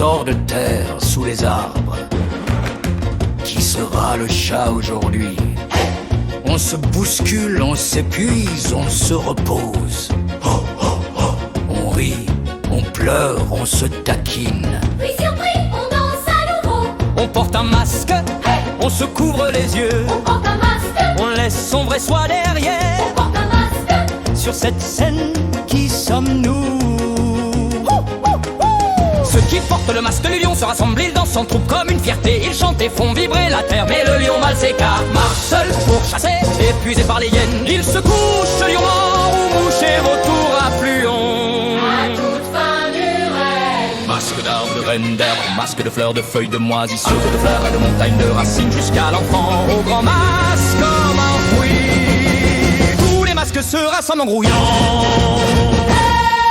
sort de terre sous les arbres. Qui sera le chat aujourd'hui? On se bouscule, on s'épuise, on se repose. On rit, on pleure, on se taquine. Oui, surpris, on danse à nouveau. On porte un masque, on se couvre les yeux. On porte un masque, On laisse son vrai soi derrière. on porte un masque. Sur cette scène, qui sommes-nous? Ceux qui portent le masque du lion se rassemblent, ils dansent en troupe comme une fierté. Ils chantent et font vibrer la terre, mais le lion mal s'écarte. Marche seul pour chasser, épuisé par les hyènes. Il se couche, lion mort ou mouche et retour affluent. À toute fin du règne. Masque d'arbre, de reine d'herbe, masque de fleurs, de feuilles, de moisissures, de fleurs et de montagnes, de racines, jusqu'à l'enfant au grand masque comme un fruit. Tous les masques se rassemblent en grouillant.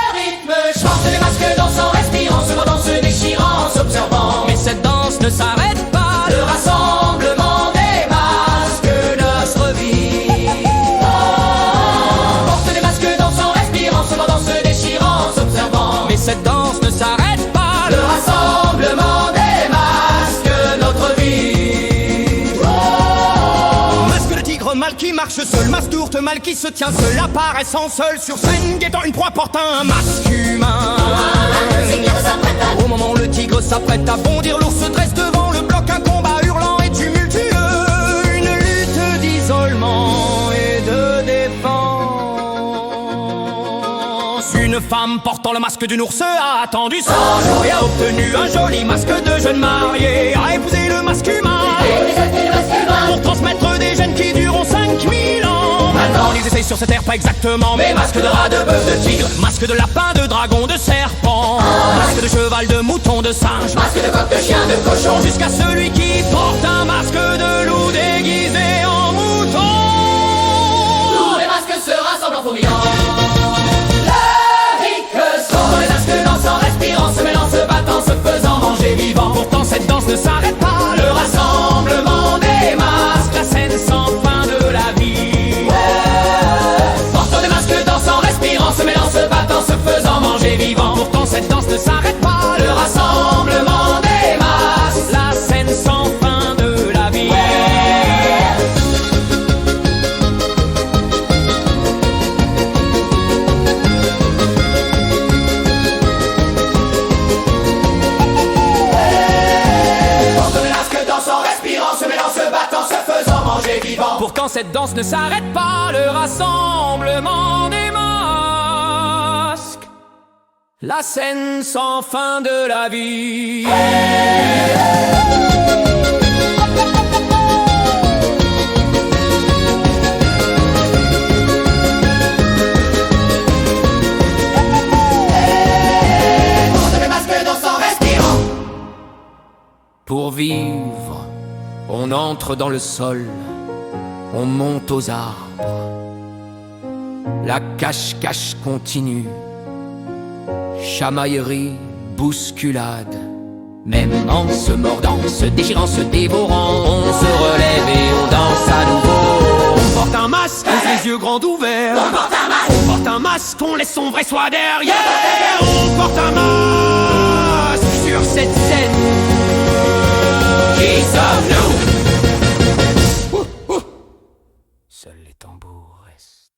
Le rythme chante, les masques dansent en respirant, se mordant, se déchirant, s'observant. Mais cette danse ne s'arrête pas. Le rassemblement des masques, Notre vie. porte des masques dansant, respirant, se mordant, se déchirant, s'observant. Mais cette danse ne s'arrête pas. Le rassemblement des masques, notre vie. Masque de tigre mal qui marche seul, masque d'ourte mal qui se tient seul, apparaissant seul sur scène, guettant une proie, porte un masque humain. Au moment où le tigre s'apprête à bondir, l'ours se dresse devant le bloc, un combat hurlant et tumultueux, une lutte d'isolement et de défense. Une femme portant le masque d'une ours a attendu 100 jours et a obtenu un joli masque de jeune marié, a épousé le masque humain pour transmettre des gènes qui dureront 5000 ans. Maintenant ils essayent sur cette terre, pas exactement, mais masque de rat, de bœuf, de tigre, masque de lapin, de dragon, de serpent, masque de cheval, de mouton, de singe, Masque de coq, de chien, de cochon. jusqu'à celui qui porte un masque de loup déguisé en mouton. Tous les masques se rassemblent en fourmillant. Le rythme sort, les masques dansant, respirant, se mêlant, se battant, se faisant manger vivant. Pourtant cette danse ne s'arrête pas. Le rassemblement des masques, La scène sans fin de la vie. portant des masques dansant, respirant, se mêlant, se battant, se faisant manger vivant. Pourtant cette danse ne s'arrête pas. Le rassemblement des masques. La scène sans fin de la vie. Portant des masques dansant, respirant, se mêlant, se battant, se faisant manger vivant. Pourtant cette danse ne s'arrête pas. Le rassemblement des masques. La scène sans fin de la vie. Portant des masques dansant, respirant. Pour vivre, on entre dans le sol, on monte aux arbres. La cache-cache continue, chamaillerie, bousculade. Même en se mordant, se déchirant, se dévorant, on se relève et on danse à nouveau. On porte un masque, les yeux grands ouverts. On porte un masque. On porte un masque, on laisse son vrai soi derrière. On porte un masque sur cette scène. Qui sommes-nous? Seuls les tambours restent.